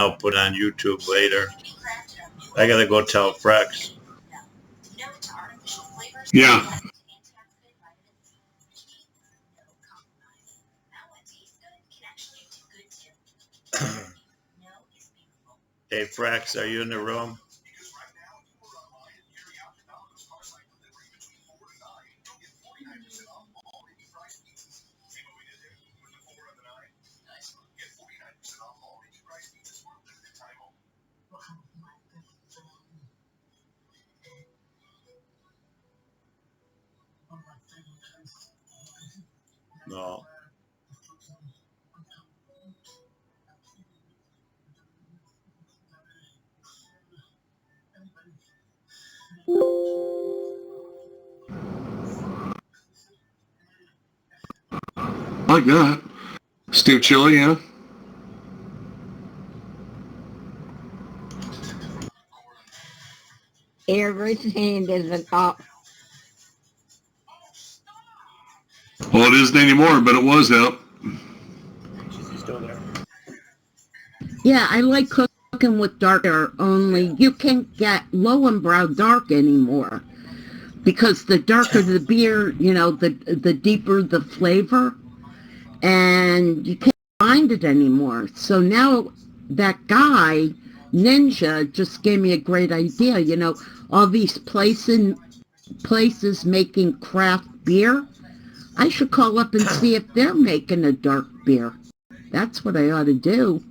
I'll put on YouTube later. I gotta go tell Frex. Yeah. Hey, Frex, are you in the room? No. I like that. Steve Chili, yeah. Everything is up. Well, it isn't anymore, but it was out. Is he still there? Yeah, I like cooking with darker, only you can't get low and brow dark anymore. Because the darker the beer, you know, the deeper the flavor, and you can't find it anymore. So now that guy, Ninja, just gave me a great idea. You know, all these places making craft beer. I should call up and see if they're making a dark beer. That's what I ought to do.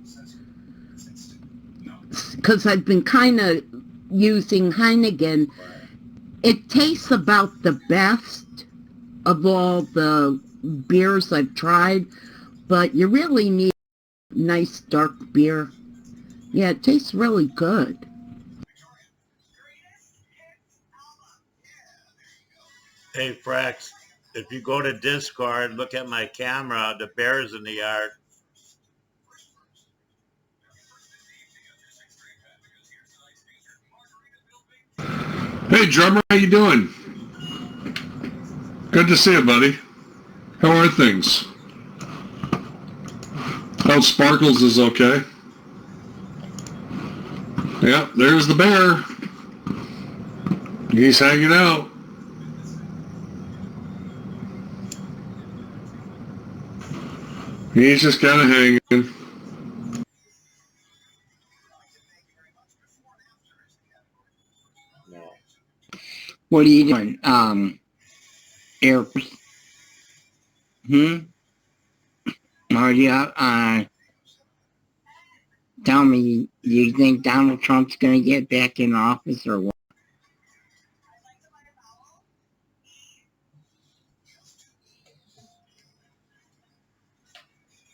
Because I've been kind of using Heineken. It tastes about the best of all the beers I've tried, but you really need nice dark beer. Yeah, it tastes really good. Hey, Frex, if you go to Discord, look at my camera, the bear's in the yard. Hey, drummer, how you doing? Good to see you, buddy. How are things? Oh, Sparkles is okay. Yeah, there's the bear. He's hanging out. He's just kind of hanging. What are you doing? Air. Maria, tell me, do you think Donald Trump's going to get back in office or what?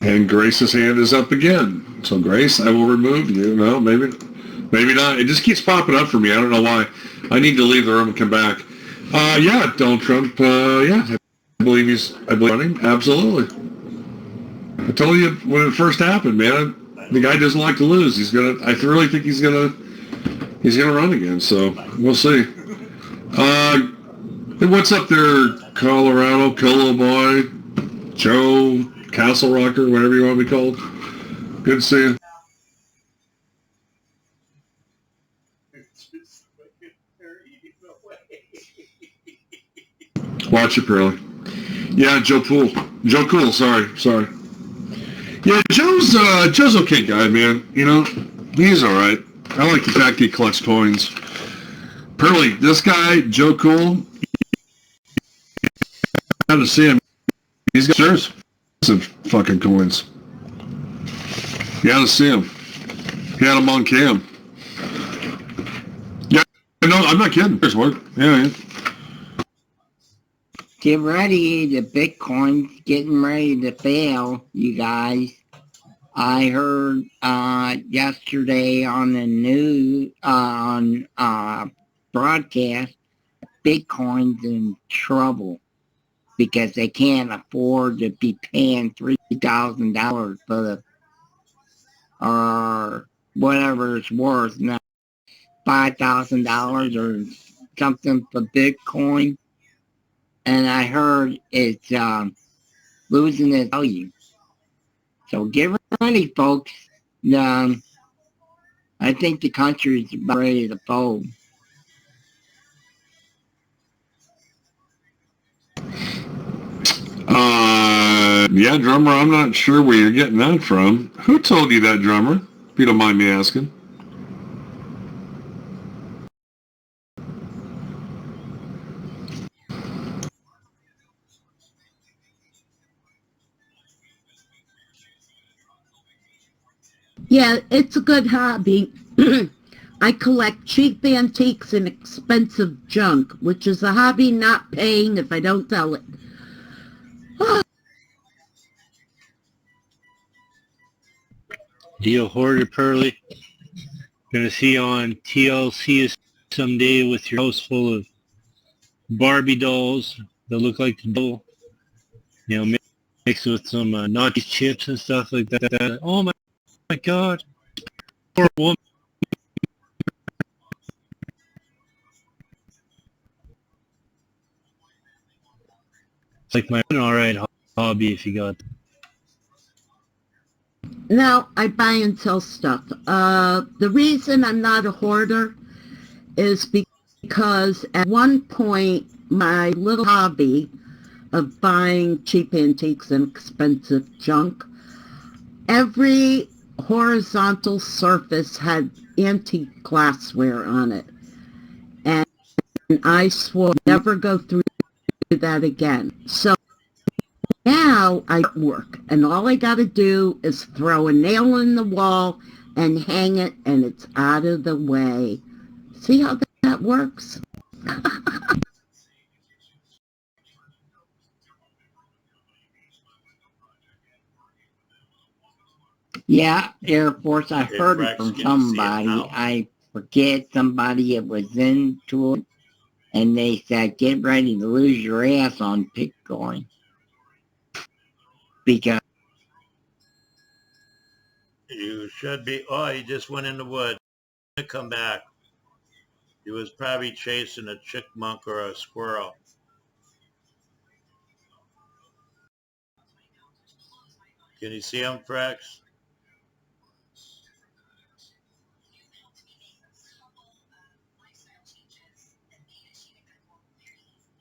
And Grace's hand is up again. So Grace, I will remove you. No, maybe not. It just keeps popping up for me. I don't know why. I need to leave the room and come back. Yeah, Donald Trump. Yeah, I believe running. Absolutely. I told you when it first happened, man. The guy doesn't like to lose. I really think he's gonna run again. So we'll see. What's up there, Colorado, Colo Boy, Joe, Castle Rocker, whatever you want to be called? Good to see you. Watch it, Pearly. Yeah, Joe Poole. Joe Cool, sorry. Yeah, Joe's okay guy, man. You know, he's all right. I like the fact he collects coins. Pearly, this guy, Joe Cool, got to see him. He's got some fucking coins. You got to see him. He had him on cam. Yeah, no, I'm not kidding. Here's what. Yeah. Get ready, the Bitcoin's getting ready to fail, you guys. I heard yesterday on the news, on broadcast, Bitcoin's in trouble because they can't afford to be paying $3,000 for the, or whatever it's worth now, $5,000 or something for Bitcoin. And I heard it's losing its value. So get ready, folks. I think the country's about ready to fold. Yeah, drummer, I'm not sure where you're getting that from. Who told you that, drummer? If you don't mind me asking. Yeah, it's a good hobby. I collect cheap antiques and expensive junk, which is a hobby not paying if I don't sell it. Deal hoarder, Pearly. Gonna see you on TLC someday with your house full of Barbie dolls that look like the doll. You know, mixed with some nacho chips and stuff like that. Oh my God. Poor woman. It's like my alright hobby if you got. Now, I buy and sell stuff. The reason I'm not a hoarder is because at one point, my little hobby of buying cheap antiques and expensive junk, every horizontal surface had antique glassware on it. And I swore I'd never go through that again. So now I work, and all I gotta do is throw a nail in the wall and hang it, and it's out of the way. See how that works? Yeah, Air Force, I Hey, heard it Rex, from can you see it somebody. now? I forget somebody that was into it, and they said, get ready to lose your ass on Bitcoin. Because You should be. Oh, he just went in the woods. Come back. He was probably chasing a chipmunk or a squirrel. Can you see him, Frex?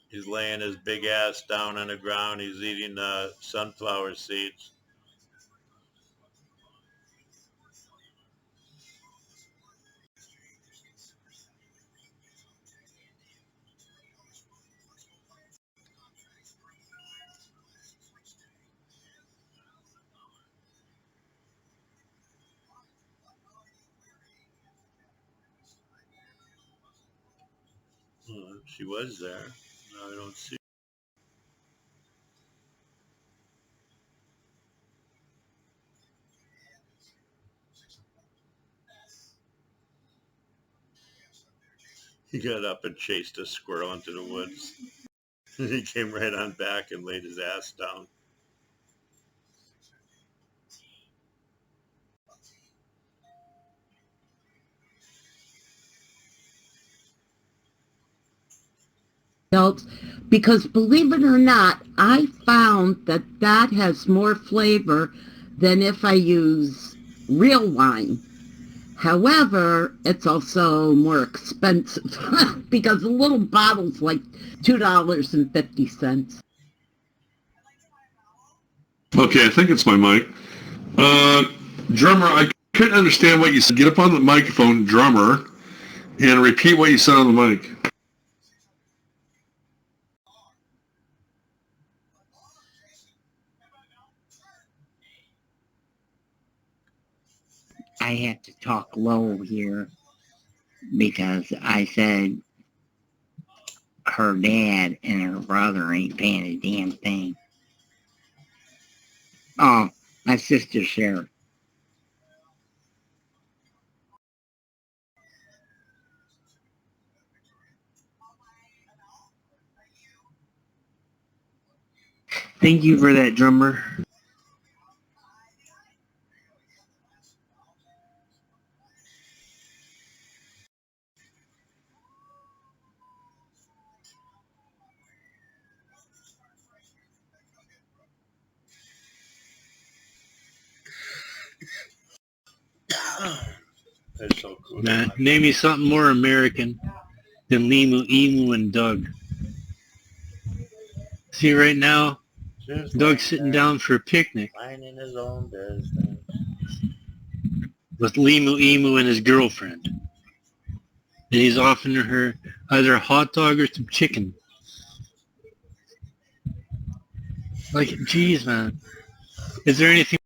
He's laying his big ass down on the ground. He's eating sunflower seeds. Oh, she was there. No, I don't see. He got up and chased a squirrel into the woods. He came right on back and laid his ass down. Else, because believe it or not, I found that that has more flavor than if I use real wine. However, it's also more expensive because a little bottle's like $2.50. Okay, I think it's my mic. Drummer, I couldn't understand what you said. Get up on the microphone, drummer, and repeat what you said on the mic. I have to talk low here because I said her dad and her brother ain't paying a damn thing. Oh, my sister Sharon. Thank you for that, drummer. That's so cool. Name me something more American than Limu, Emu, and Doug. See, right now, Just Doug's like sitting that, down for a picnic minding his own business. with Limu, Emu, and his girlfriend. And he's offering her either a hot dog or some chicken. Like, geez, man. Is there anything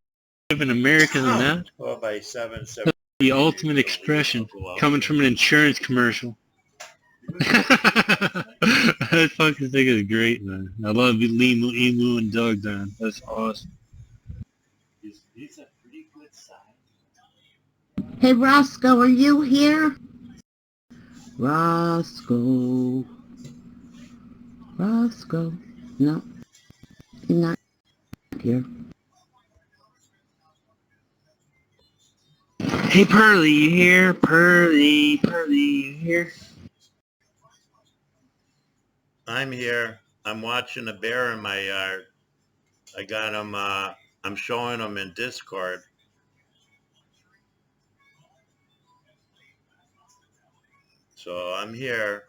even American than that? Well, by 7. The ultimate expression coming from an insurance commercial. I fucking think it's great, man. I love Limu, Emu, and Doug, man. That's awesome. He's a pretty good size. Hey, Roscoe, are you here? Roscoe. Roscoe. No, he's not here. Hey, Pearly, you here? Pearly, you here? I'm here. I'm watching a bear in my yard. I got him, I'm showing him in Discord. So I'm here.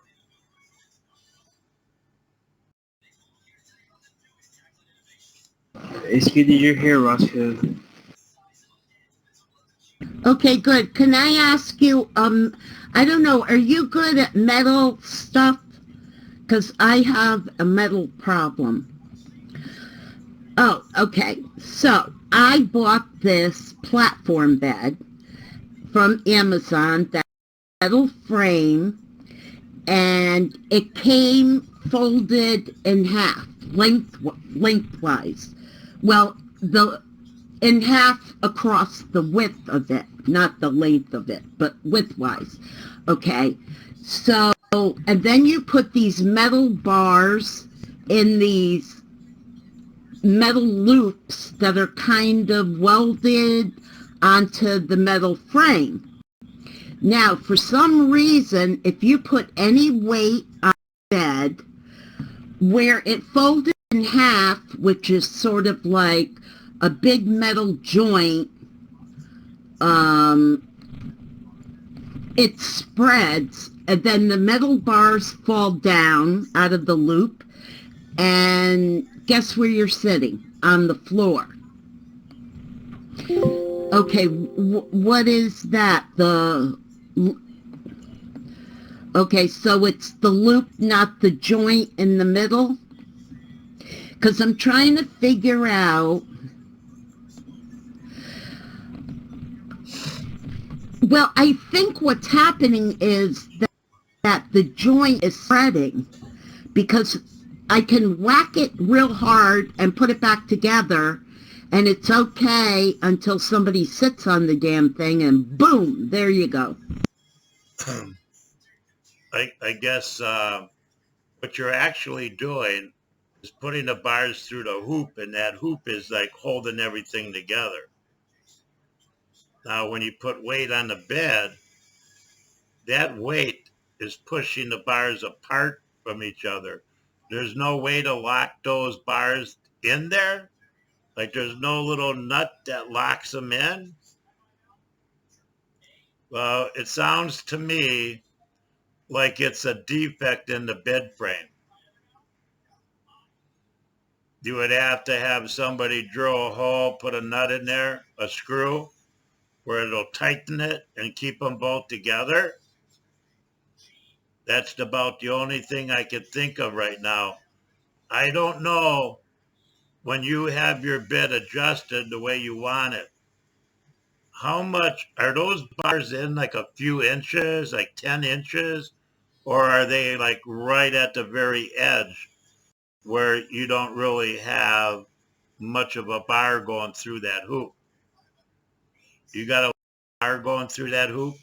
It's good that you're here, Roscoe. Okay, good. Can I ask you, I don't know, are you good at metal stuff? Because I have a metal problem. Oh, okay. So I bought this platform bed from Amazon, that metal frame, and it came folded in half, lengthwise. Well, in half across the width of it, not the length of it, but widthwise. Okay, so, and then you put these metal bars in these metal loops that are kind of welded onto the metal frame. Now, for some reason, if you put any weight on the bed, where it folded in half, which is sort of like a big metal joint, it spreads, and then the metal bars fall down out of the loop, and guess where you're sitting? On the floor. Okay, what is that? Okay, so it's the loop, not the joint in the middle? Because I'm trying to figure out. Well, I think what's happening is that the joint is spreading, because I can whack it real hard and put it back together, and it's okay until somebody sits on the damn thing, and boom, there you go. I guess what you're actually doing is putting the bars through the hoop, and that hoop is like holding everything together. Now, when you put weight on the bed, that weight is pushing the bars apart from each other. There's no way to lock those bars in there. Like there's no little nut that locks them in. Well, it sounds to me like it's a defect in the bed frame. You would have to have somebody drill a hole, put a nut in there, a screw, where it'll tighten it and keep them both together. That's about the only thing I could think of right now. I don't know, when you have your bed adjusted the way you want it, how much are those bars in, like a few inches, like 10 inches, or are they like right at the very edge where you don't really have much of a bar going through that hoop? You got a bar going through that hoop?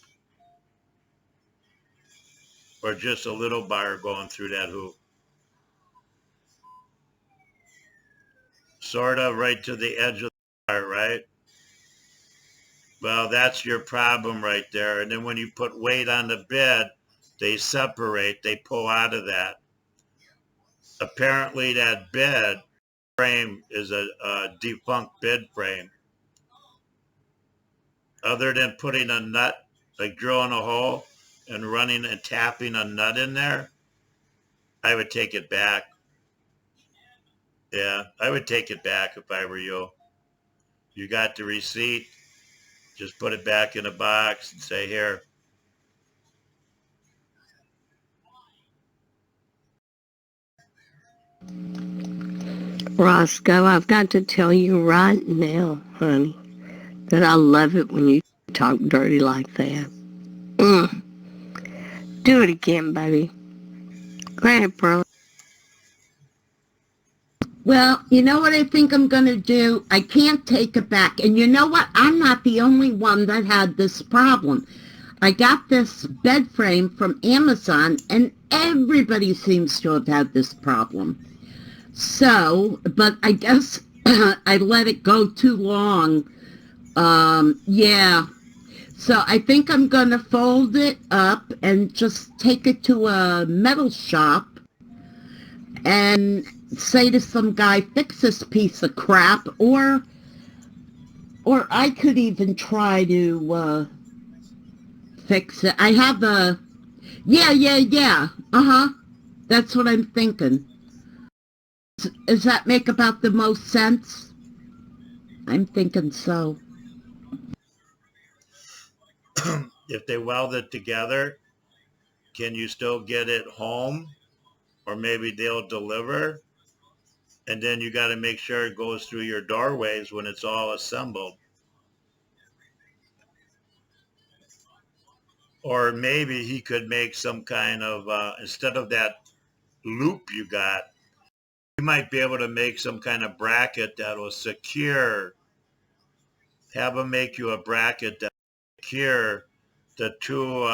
Or just a little bar going through that hoop? Sort of right to the edge of the bar, right? Well, that's your problem right there. And then when you put weight on the bed, they separate, they pull out of that. Apparently that bed frame is a defunct bed frame. Other than putting a nut like drilling a hole and running and tapping a nut in there, I would take it back. Yeah, I would take it back if I were you. You got the receipt, just put it back in a box and say, here. Roscoe, I've got to tell you right now, honey, that I love it when you talk dirty like that. Do it again, baby. Go ahead, Pearl. Well, you know what I think I'm going to do? I can't take it back. And you know what? I'm not the only one that had this problem. I got this bed frame from Amazon, and everybody seems to have had this problem. So, but I guess I let it go too long. Yeah. So I think I'm going to fold it up and just take it to a metal shop and say to some guy, fix this piece of crap, or I could even try to fix it. I have a, yeah. That's what I'm thinking. Does that make about the most sense? I'm thinking so. If they weld it together, can you still get it home? Or maybe they'll deliver. And then you got to make sure it goes through your doorways when it's all assembled. Or maybe he could make some kind of, instead of that loop you got, you might be able to make some kind of bracket that will secure, have him make you a bracket that will secure the two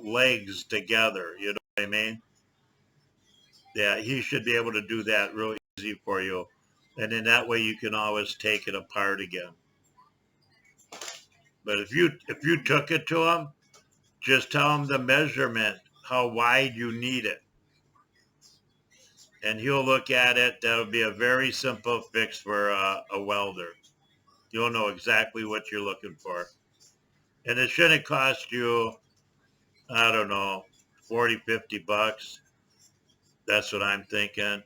legs together. You know what I mean? Yeah, he should be able to do that real easy for you. And then that way you can always take it apart again. But if you took it to him, just tell him the measurement, how wide you need it. And he'll look at it. That'll be a very simple fix for a welder. You'll know exactly what you're looking for. And it shouldn't cost you, I don't know, 40, 50 bucks. That's what I'm thinking.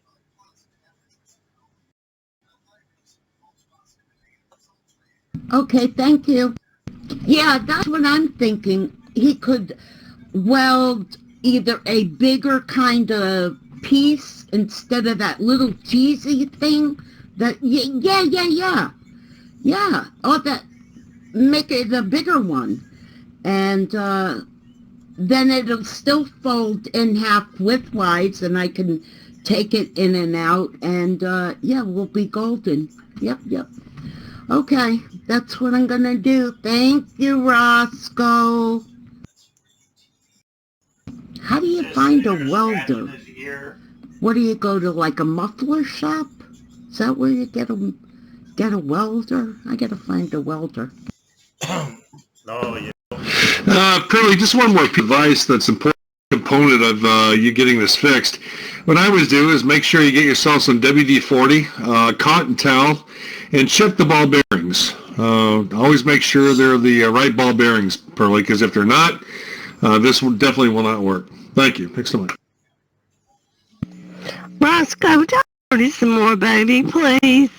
Okay, thank you. Yeah, that's what I'm thinking. He could weld either a bigger kind of piece instead of that little cheesy thing. That yeah. Oh, that make it a bigger one, and then it'll still fold in half widthwise, and I can take it in and out, and yeah, we'll be golden. Yep. Okay, that's what I'm gonna do. Thank you, Roscoe. How do you find a welder? What do you go to, like a muffler shop? Is that where you get a welder? I gotta find a welder. No, yeah. Curly, just one more piece of advice that's important component of you getting this fixed. What I always do is make sure you get yourself some WD-40, cotton towel, and check the ball bearings. Always make sure they're the right ball bearings, Pearly, because if they're not, this will definitely will not work. Thank you. Thanks so much. Roscoe, talk dirty some more, baby, please.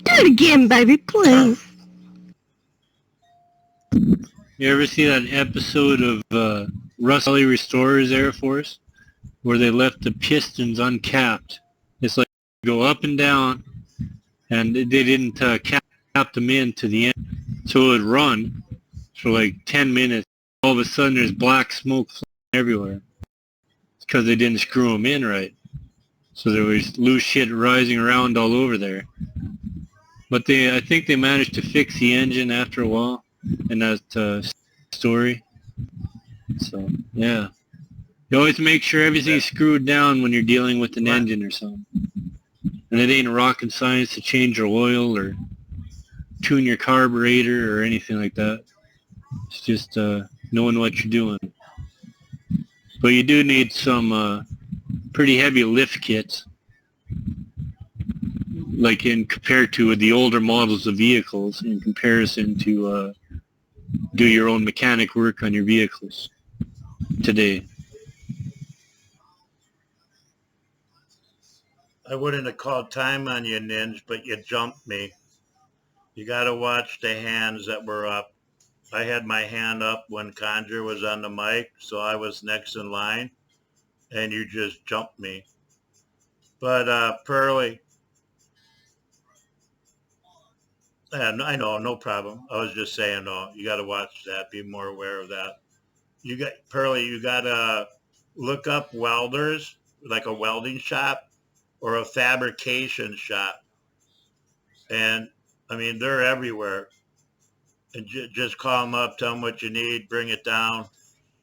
Do it again, baby, please. You ever see that episode of Russ Kelly Restores Air Force where they left the pistons uncapped? It's like go up and down, and they didn't cap them in to the end, so it would run for like 10 minutes. All of a sudden, there's black smoke everywhere. It's because they didn't screw them in right. So there was loose shit rising around all over there. But I think they managed to fix the engine after a while in that story. So, yeah. You always make sure everything's screwed down when you're dealing with an engine or something. And it ain't rocket science to change your oil or tune your carburetor or anything like that. It's just knowing what you're doing. But you do need some pretty heavy lift kits, like in compared to the older models of vehicles in comparison to do your own mechanic work on your vehicles today. I wouldn't have called time on you, Ninja, but you jumped me. You got to watch the hands that were up. I had my hand up when Conjure was on the mic, so I was next in line, and you just jumped me. But Pearly, I know, no problem. I was just saying, no, you got to watch that. Be more aware of that. You got Pearly. You got to look up welders, like a welding shop or a fabrication shop, and I mean they're everywhere. And just call them up, tell them what you need, bring it down,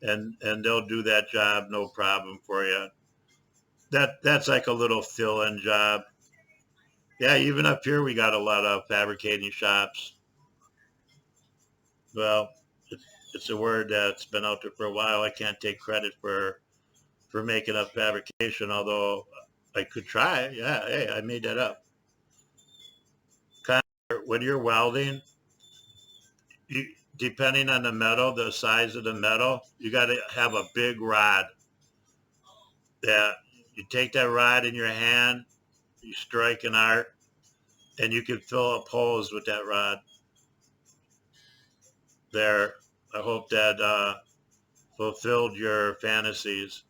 and they'll do that job, no problem for you. That's like a little fill-in job. Yeah, even up here we got a lot of fabricating shops. Well, it's a word that's been out there for a while. I can't take credit for making up fabrication, although I could try. Yeah, hey, I made that up. When you're welding, you, depending on the metal, the size of the metal, you got to have a big rod. That you take that rod in your hand, you strike an arc, and you can fill up holes with that rod. There, I hope that fulfilled your fantasies.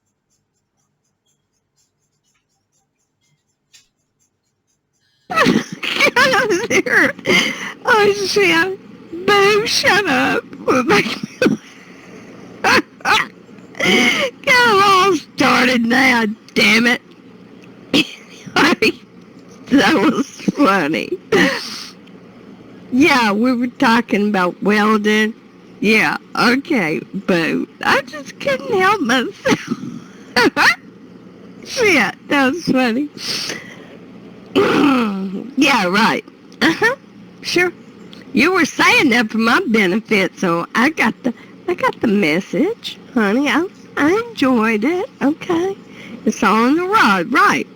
Get out of there. Oh, shit. Boo, shut up. Get them all started now, damn it. That was funny. Yeah, we were talking about welding. Yeah, okay, boo. I just couldn't help myself. Shit, that was funny. Yeah, right. Uh-huh. Sure. You were saying that for my benefit, so I got the message, honey. I enjoyed it. Okay. It's all on the rod, right?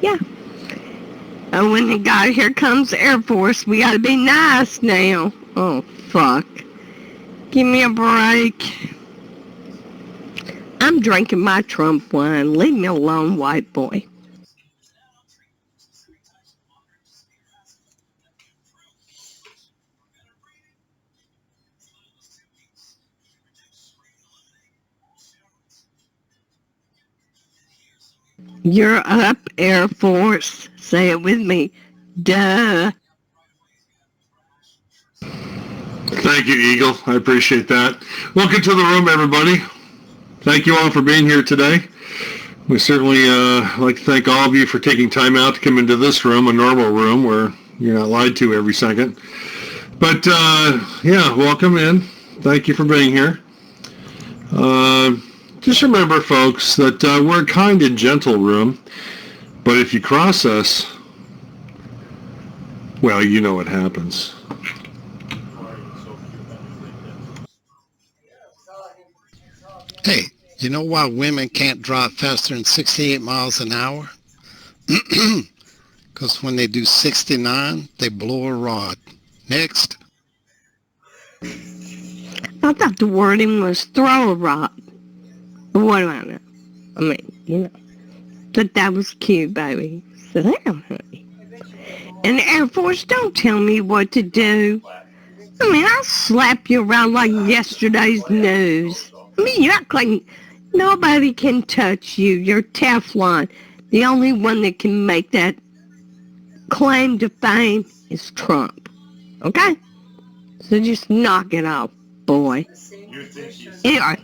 Yeah. And when the guy here comes the Air Force, we gotta be nice now. Oh, fuck. Give me a break. I'm drinking my Trump wine. Leave me alone, white boy. You're up, Air Force. Say it with me. Duh. Thank you, Eagle. I appreciate that. Welcome to the room, everybody. Thank you all for being here today. We certainly like to thank all of you for taking time out to come into this room, a normal room where you're not lied to every second. But yeah, welcome in. Thank you for being here. Just remember, folks, that we're a kind and gentle room, but if you cross us, well, you know what happens. Hey, you know why women can't drive faster than 68 miles an hour? Because when they do 69, they blow a rod. Next. I thought the wording was throw a rod. What do I know? I mean, you know. But that was cute, baby. Sit down, honey. And the Air Force, don't tell me what to do. I mean, I'll slap you around like yesterday's news. I mean, you act like nobody can touch you. You're Teflon. The only one that can make that claim to fame is Trump. Okay? So just knock it off, boy. Anyway,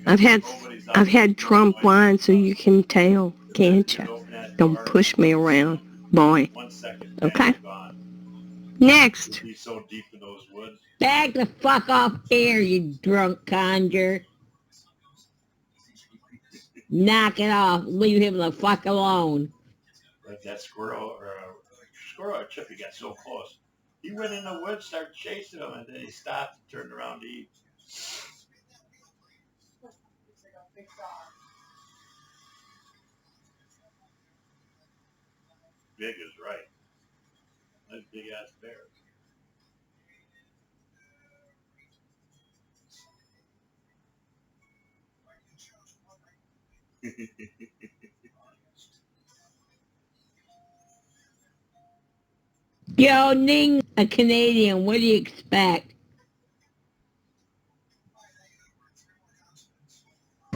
I've had Trump wine, so you can tell, can't you? Don't push me around, boy. Okay? Next. Back the fuck off here, you drunk conjure. Knock it off. Leave him the fuck alone. Like that squirrel or Chippy got so close. He went in the woods, started chasing him, and then he stopped and turned around to eat. Big is right. That's big ass bear. Yo, Ning, a Canadian, what do you expect?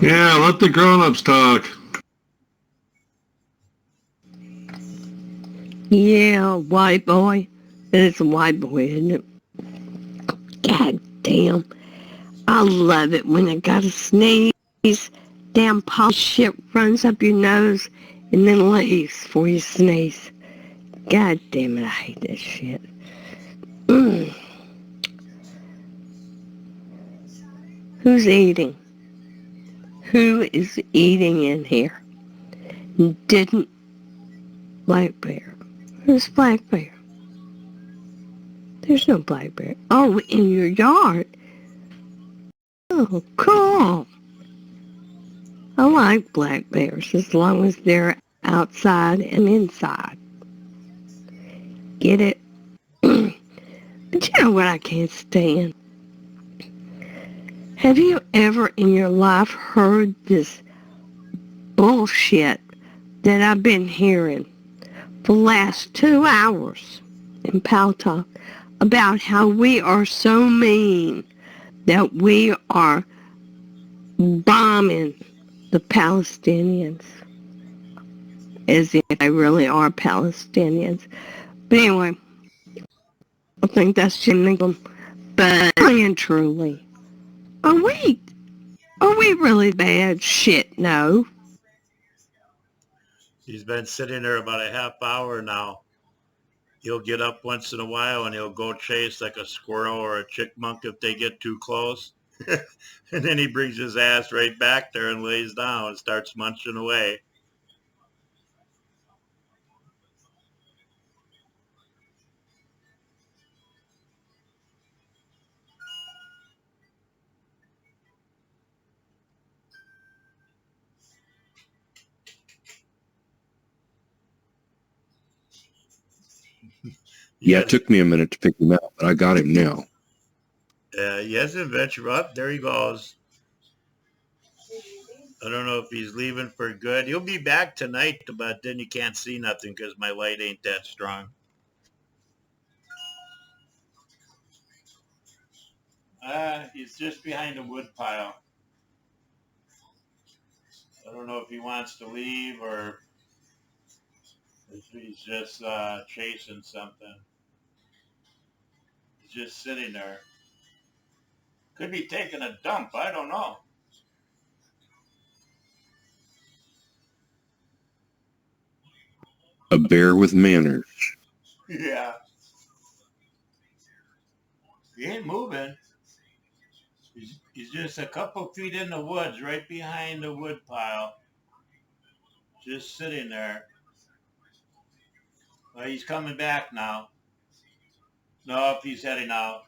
Yeah, let the grown-ups talk. Yeah, white boy. It's a white boy, isn't it? God damn. I love it when I gotta sneeze. Damn pop shit runs up your nose and then leaves before you sneeze. God damn it, I hate that shit. Mm. Who's eating? Who is eating in here? Didn't Black Bear. Who's Black Bear? There's no Black Bear. Oh, in your yard. Oh, cool. I like black bears as long as they're outside and inside. Get it? But you know what I can't stand? Have you ever in your life heard this bullshit that I've been hearing for the last 2 hours in Pal Talk about how we are so mean that we are bombing the Palestinians as if they really are Palestinians. But anyway, I think that's just but really and truly, are we really bad? Shit, no. He's been sitting there about a half hour now. He'll get up once in a while and he'll go chase like a squirrel or a chipmunk if they get too close. And then he brings his ass right back there and lays down and starts munching away. Yeah, it took me a minute to pick him out, but I got him now. He hasn't ventured up. There he goes. I don't know if he's leaving for good. He'll be back tonight, but then you can't see nothing because my light ain't that strong. He's just behind a wood pile. I don't know if he wants to leave or if he's just chasing something. He's just sitting there. Could be taking a dump. I don't know. A bear with manners. Yeah. He ain't moving. He's just a couple feet in the woods, right behind the wood pile. Just sitting there. Well, he's coming back now. Nope, he's heading out.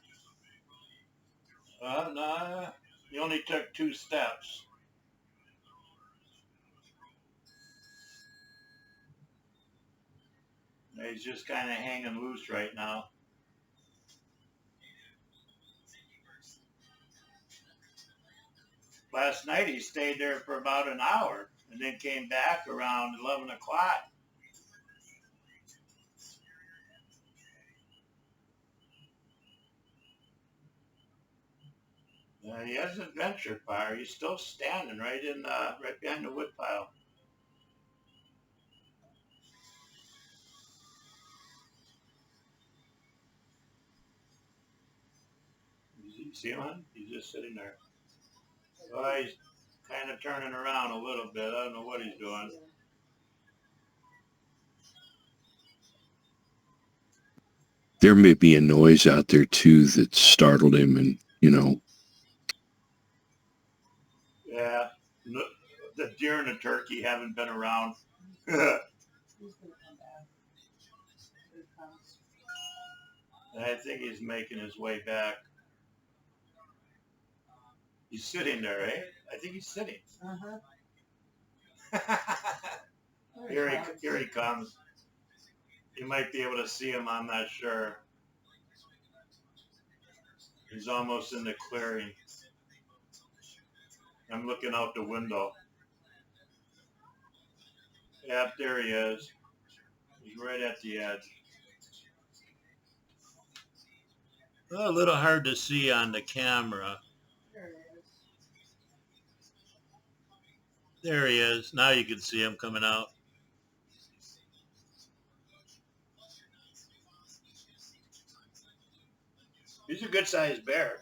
No, he only took 2 steps. He's just kind of hanging loose right now. Last night he stayed there for about an hour and then came back around 11 o'clock. He hasn't ventured far. He's still standing right behind the wood pile. You see him? He's just sitting there. Well, he's kind of turning around a little bit. I don't know what he's doing. There may be a noise out there too that startled him, and Yeah, the deer and the turkey haven't been around. I think he's making his way back. He's sitting there, eh? I think he's sitting. Here he comes. You might be able to see him, I'm not sure. He's almost in the clearing. I'm looking out the window. Yep, there he is. He's right at the edge. A little hard to see on the camera. There he is. Now you can see him coming out. He's a good-sized bear.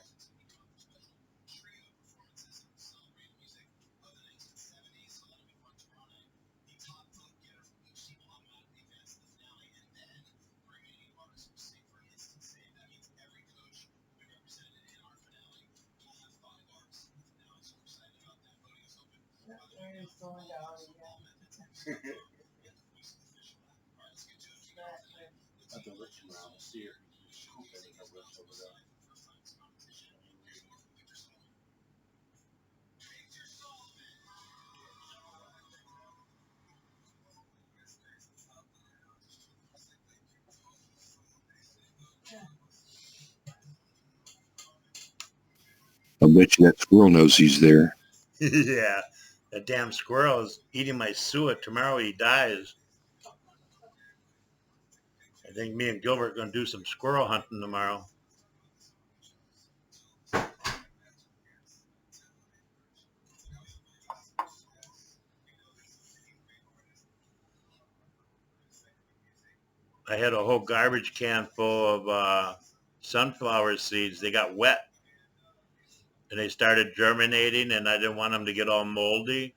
I bet you that squirrel knows he's there. Yeah, that damn squirrel is eating my suet. Tomorrow he dies. I think me and Gilbert are going to do some squirrel hunting tomorrow. I had a whole garbage can full of sunflower seeds. They got wet and they started germinating, and I didn't want them to get all moldy.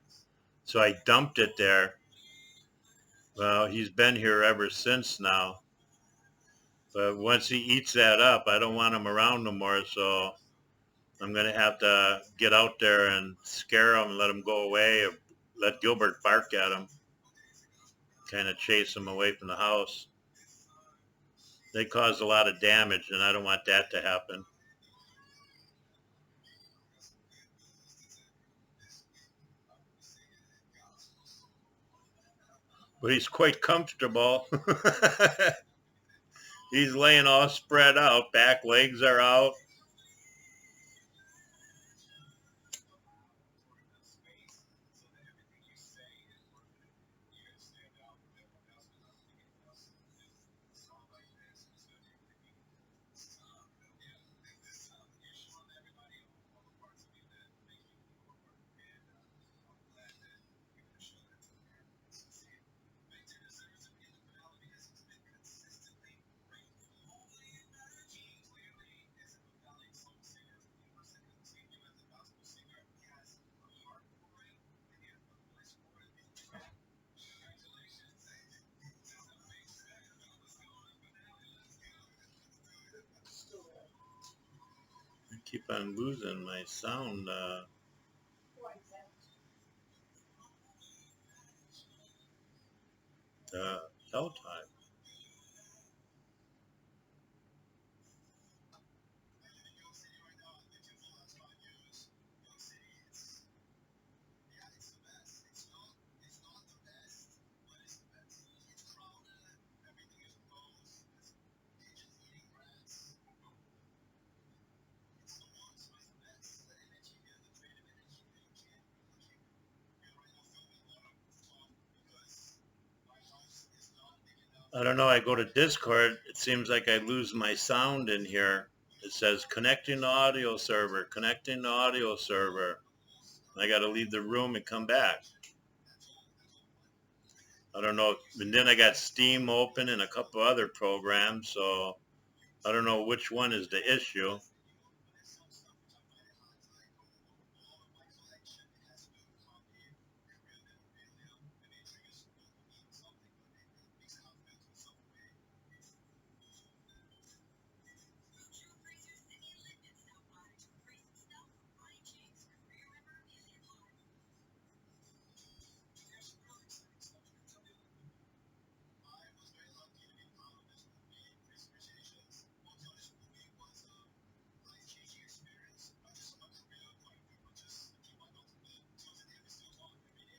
So I dumped it there. Well, he's been here ever since now. But once he eats that up, I don't want him around no more. So I'm going to have to get out there and scare him and let him go away, or let Gilbert bark at him, kind of chase him away from the house. They cause a lot of damage, and I don't want that to happen. But he's quite comfortable. He's laying all spread out. Back legs are out. I keep on losing my sound. Tell time. I don't know. I go to Discord. It seems like I lose my sound in here. It says connecting the audio server, connecting the audio server. I got to leave the room and come back. I don't know. And then I got Steam open and a couple other programs, so I don't know which one is the issue.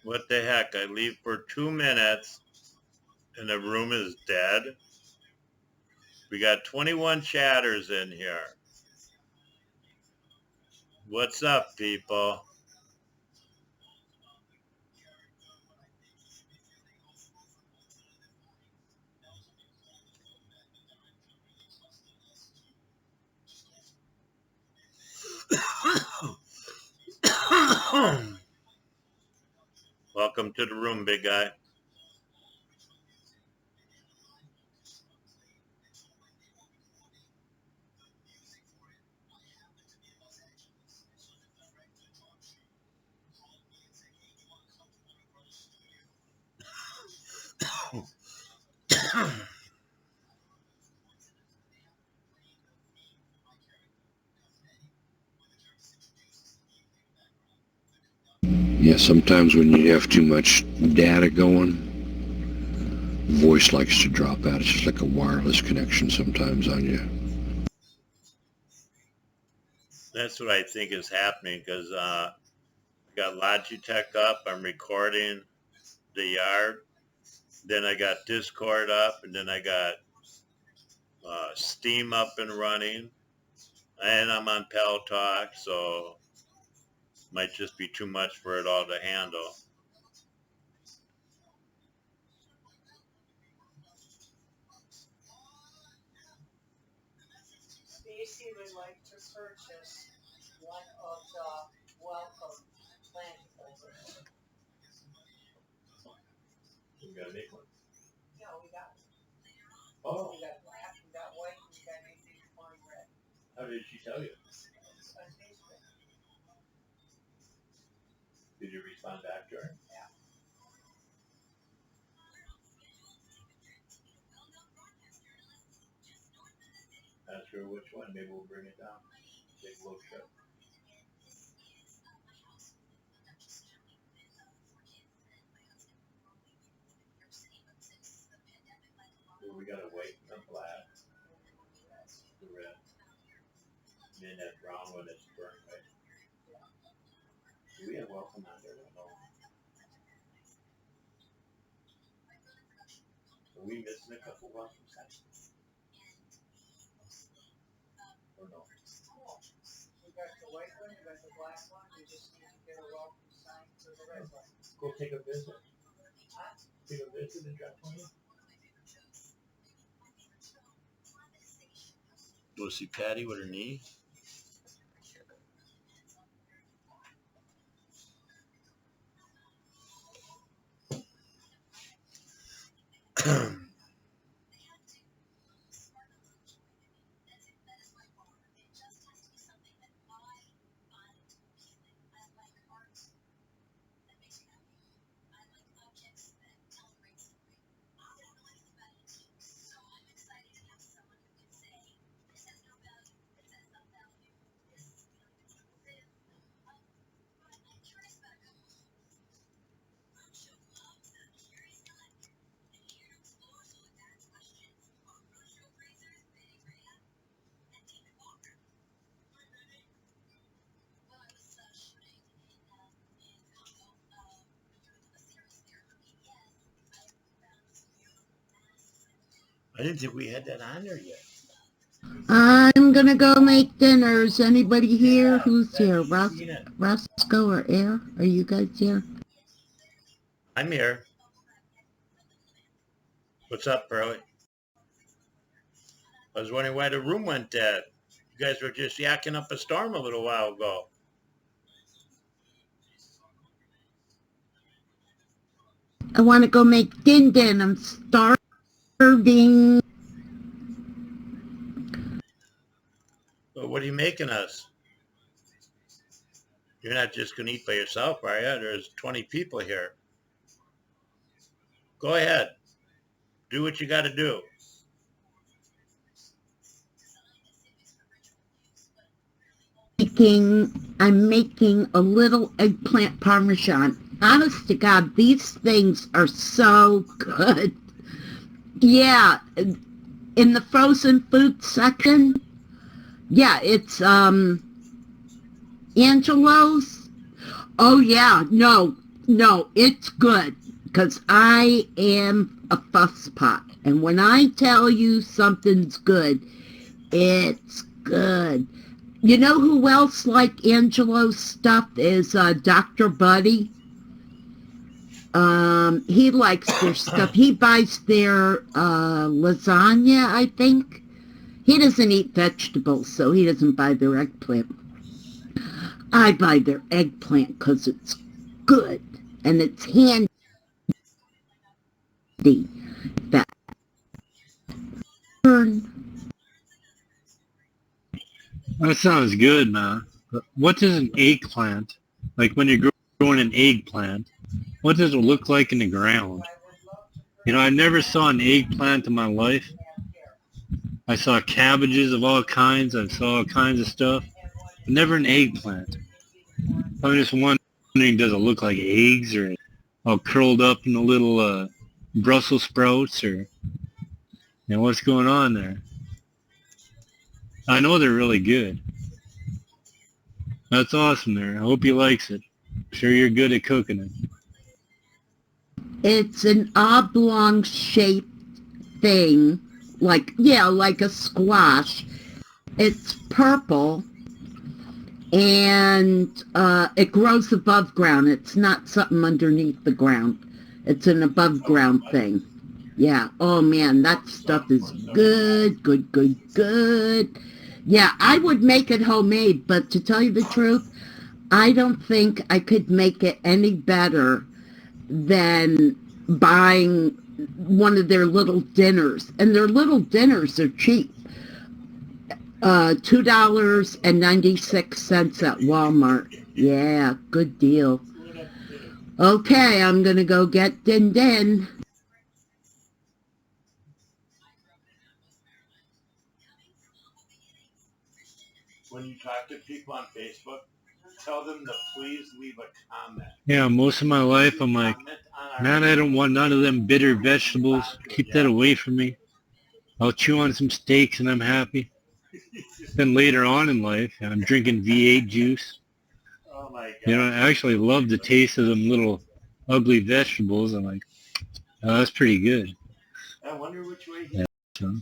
What the heck? I leave for 2 minutes and the room is dead. We got 21 chatters in here. What's up, people? Welcome to the room, big guy. Yeah, sometimes when you have too much data going, voice likes to drop out. It's just like a wireless connection sometimes on you. That's what I think is happening because I got Logitech up. I'm recording the yard. Then I got Discord up, and then I got Steam up and running, and I'm on Pal Talk, so might just be too much for it all to handle. Stacy would like to purchase one of the welcome plant holders. We gotta make one. Yeah, we got. Oh, We got black, we got white, we got anything on red. how did she tell you? On Facebook. Did you respond back to her? Yeah. Not sure which one. Maybe we'll bring it down. Take a look at it. We got a white and a black. The red. And then that brown one that's burnt, right? Do we have welcome on there? I don't know. Are we missing a couple welcome signs? Or no? We got the white one, we got the black one, we just need to get a welcome sign for the red one. Go take a visit. Take a visit and drop 20. Go see Patty with her knee. I didn't think we had that on there yet. I'm gonna go make dinner. Is anybody here? Who's here? Roscoe or Air? Are you guys here? I'm here. What's up, Pearlie? I was wondering why the room went dead. You guys were just yakking up a storm a little while ago. I want to go make din. I'm starving. Well, what are you making us? You're not just going to eat by yourself, are you? There's 20 people here. Go ahead. Do what you got to do. I'm making a little eggplant parmesan. Honest to God, these things are so good. Yeah, in the frozen food section, yeah, it's Angelo's. Oh yeah, no, it's good. because I am a fusspot. And when I tell you something's good, it's good. You know who else like Angelo's stuff is Dr. Buddy? He likes their stuff. He buys their lasagna, I think. He doesn't eat vegetables, so he doesn't buy their eggplant. I buy their eggplant because it's good and it's handy. That sounds good, man. But what does an eggplant, like when you're growing an eggplant, what does it look like in the ground? You know, I never saw an eggplant in my life. I saw cabbages of all kinds. I saw all kinds of stuff, but never an eggplant. I'm just wondering, does it look like eggs or all curled up in a little Brussels sprouts, or you know, what's going on there? I know they're really good. That's awesome there. I hope he likes it. I'm sure you're good at cooking it. It's an oblong-shaped thing, like a squash. It's purple, and it grows above ground. It's not something underneath the ground. It's an above-ground thing. Yeah. Oh, man, that stuff is good, good, good, good. Yeah, I would make it homemade, but to tell you the truth, I don't think I could make it any better than buying one of their little dinners. And their little dinners are cheap. $2.96 at Walmart. Yeah, good deal. Okay, I'm going to go get Din Din. When you talk to people on Facebook, tell them to please leave a comment. Yeah, most of my life I'm like, man, I don't want none of them bitter vegetables. Keep that away from me. I'll chew on some steaks and I'm happy. Then later on in life, I'm drinking V8 juice. Oh my God. You know, I actually love the taste of them little ugly vegetables. I'm like, oh, that's pretty good. I wonder which way. Yeah, so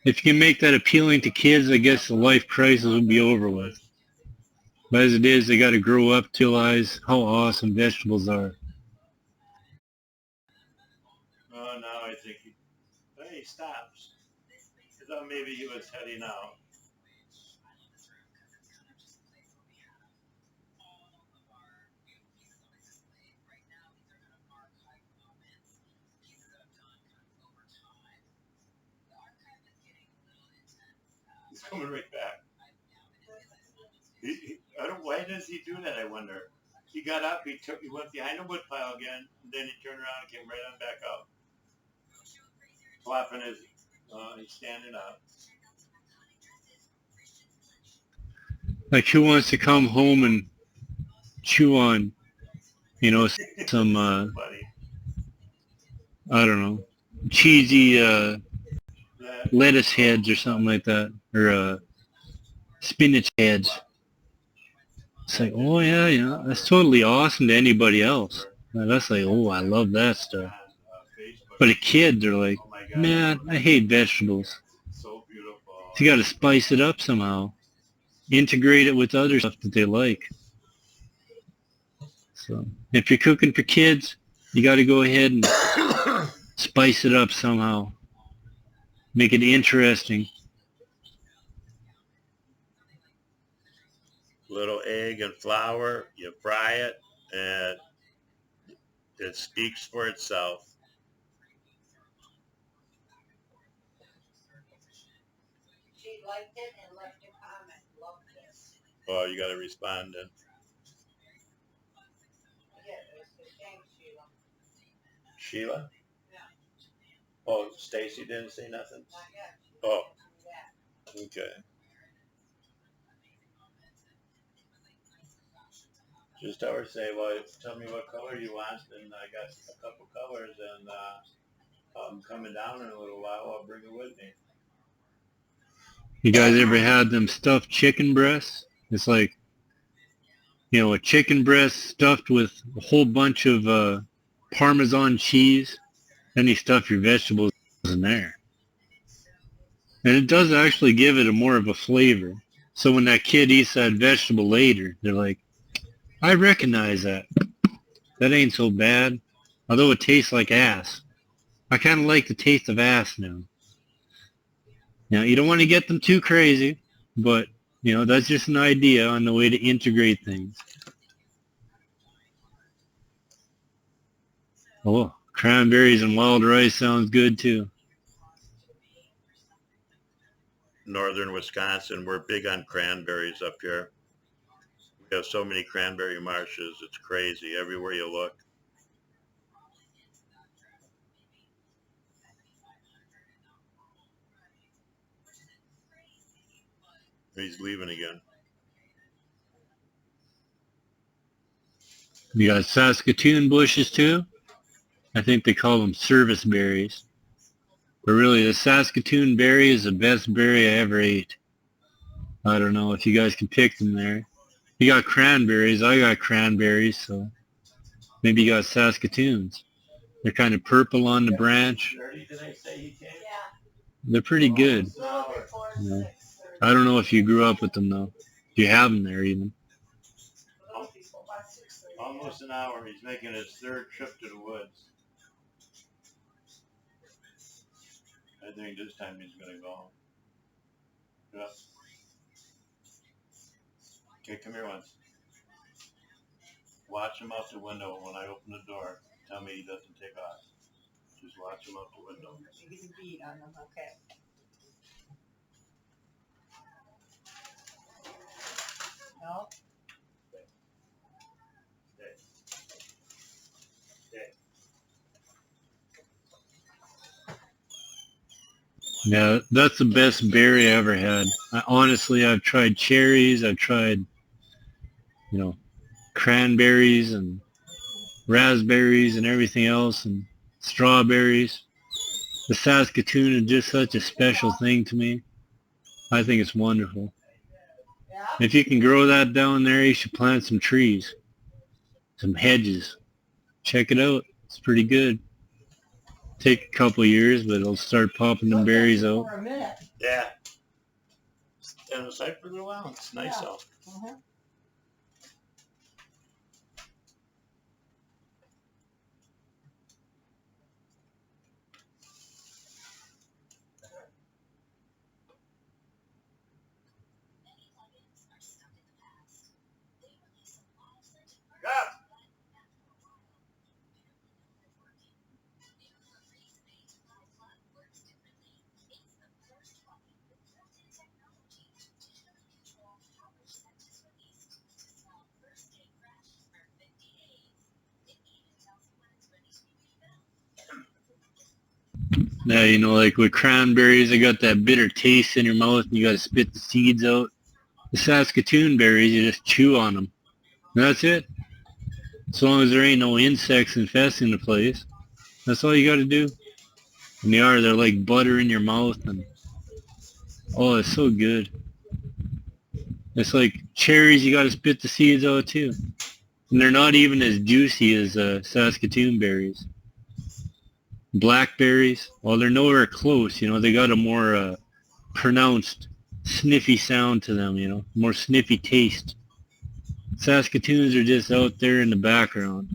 if you can make that appealing to kids, I guess the life crisis will be over with. But as it is, they got to grow up to realize how awesome vegetables are. Oh, now I think he stops. I thought maybe he was heading out. He's coming right back. Why does he do that, I wonder? He got up, he went behind the woodpile again, and then he turned around and came right on back out. Flopping he's standing up. Like, who wants to come home and chew on, you know, some, I don't know, cheesy lettuce heads or something like that, or spinach heads. It's like, oh yeah, you know, that's totally awesome to anybody else. That's like, oh, I love that stuff. But a kid, they're like, man, I hate vegetables. So you got to spice it up somehow. Integrate it with other stuff that they like. So if you're cooking for kids, you got to go ahead and spice it up somehow. Make it interesting. Little egg and flour, you fry it, and it speaks for itself. She liked it and left a comment. Loved this. Oh, you got to respond then. Yeah, it's the same Sheila. Sheila? Yeah. Oh, Stacy didn't say nothing? Not yet. Oh, Yeah. okay. Just tell her, say, well, tell me what color you want, and I got a couple colors, and I'm coming down in a little while. I'll bring it with me. You guys ever had them stuffed chicken breasts? It's like, you know, a chicken breast stuffed with a whole bunch of Parmesan cheese, then you stuff your vegetables in there. And it does actually give it a more of a flavor. So when that kid eats that vegetable later, they're like, I recognize that. That ain't so bad. Although it tastes like ass. I kind of like the taste of ass now. Now, you don't want to get them too crazy, but, you know, that's just an idea on the way to integrate things. Oh, cranberries and wild rice sounds good too. Northern Wisconsin, we're big on cranberries up here. We have so many cranberry marshes, it's crazy everywhere you look. He's leaving again. You got Saskatoon bushes too. I think they call them service berries. But really, the Saskatoon berry is the best berry I ever ate. I don't know if you guys can pick them there. You got cranberries. I got cranberries, so maybe you got Saskatoons. They're kind of purple on the branch. They're pretty good. You know. I don't know if you grew up with them, though. If you have them there, even. Almost an hour. He's making his third trip to the woods. I think this time he's going to go. Yeah. Okay, come here once. Watch him out the window when I open the door. Tell me he doesn't take off. Just watch him out the window. Maybe the beat on them, okay. No? Yeah, that's the best berry I ever had. Honestly, I've tried cherries. I've tried, you know, cranberries and raspberries and everything else and strawberries. The Saskatoon is just such a special thing to me. I think it's wonderful. If you can grow that down there, you should plant some trees, some hedges. Check it out. It's pretty good. Take a couple years, but it'll start popping them berries out. For a minute. Yeah. Stand aside for a little while. It's nice out. Uh-huh. Yeah, you know, like with cranberries, they got that bitter taste in your mouth and you got to spit the seeds out. The Saskatoon berries, you just chew on them. And that's it. As long as there ain't no insects infesting the place. That's all you got to do. And they're like butter in your mouth. And oh, it's so good. It's like cherries, you got to spit the seeds out too. And they're not even as juicy as Saskatoon berries. Blackberries, well, they're nowhere close. You know, they got a more pronounced sniffy sound to them, you know, more sniffy taste. Saskatoons are just out there in the background.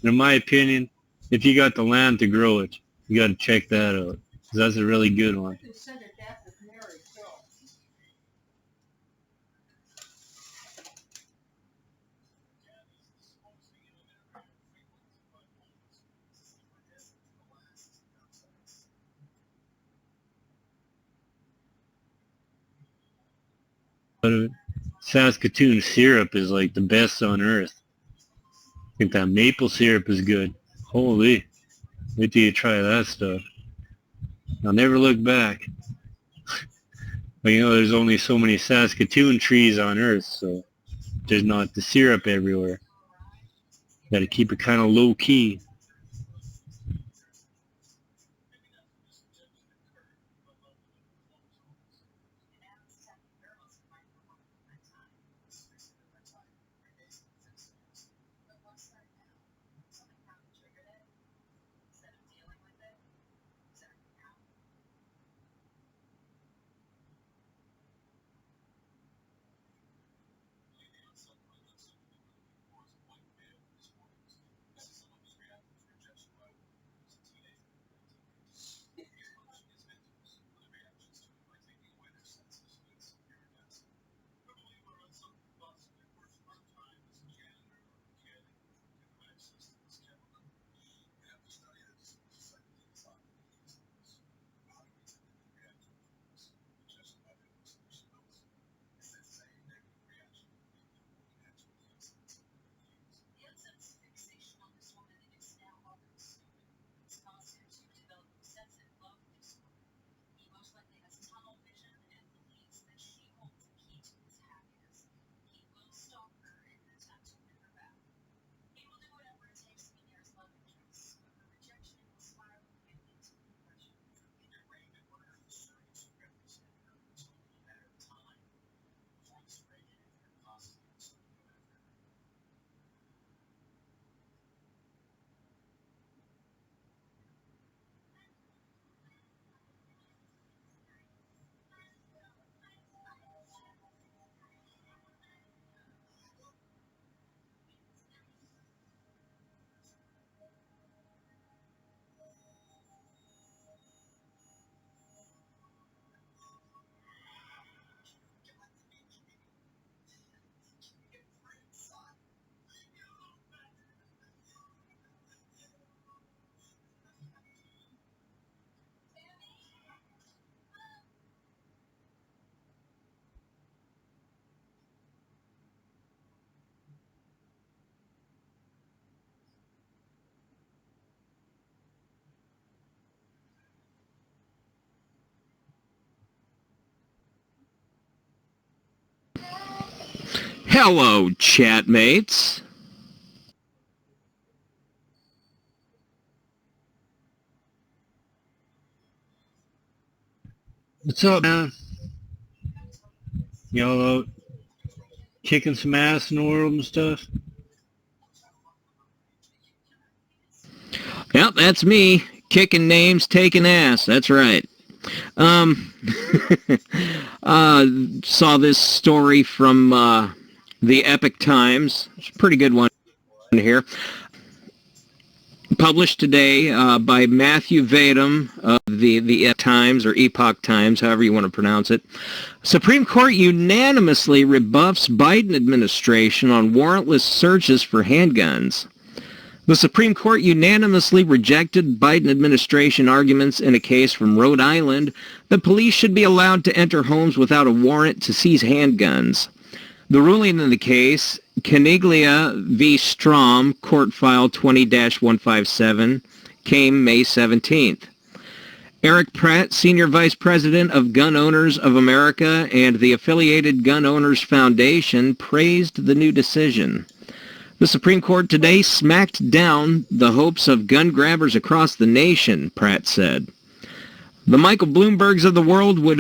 And in my opinion, if you got the land to grow it, you got to check that out. 'Cause that's a really good one. You can send it back to Mary, so. But Saskatoon syrup is like the best on earth. I think that maple syrup is good. Holy, wait till you try that stuff. I'll never look back. But you know, there's only so many Saskatoon trees on earth, so there's not the syrup everywhere. Got to keep it kind of low key. Hello, chatmates. What's up, man? Y'all out kicking some ass in the world and stuff? Yep, that's me. Kicking names, taking ass. That's right. Saw this story from the Epoch Times. It's a pretty good one here. Published today by Matthew Vadum of the Times, or Epoch Times, however you want to pronounce it. Supreme Court unanimously rebuffs Biden administration on warrantless searches for handguns. The Supreme Court unanimously rejected Biden administration arguments in a case from Rhode Island that police should be allowed to enter homes without a warrant to seize handguns. The ruling in the case, Caniglia v. Strom, Court File 20-157, came May 17th. Eric Pratt, Senior Vice President of Gun Owners of America and the affiliated Gun Owners Foundation, praised the new decision. The Supreme Court today smacked down the hopes of gun grabbers across the nation, Pratt said. The Michael Bloombergs of the world would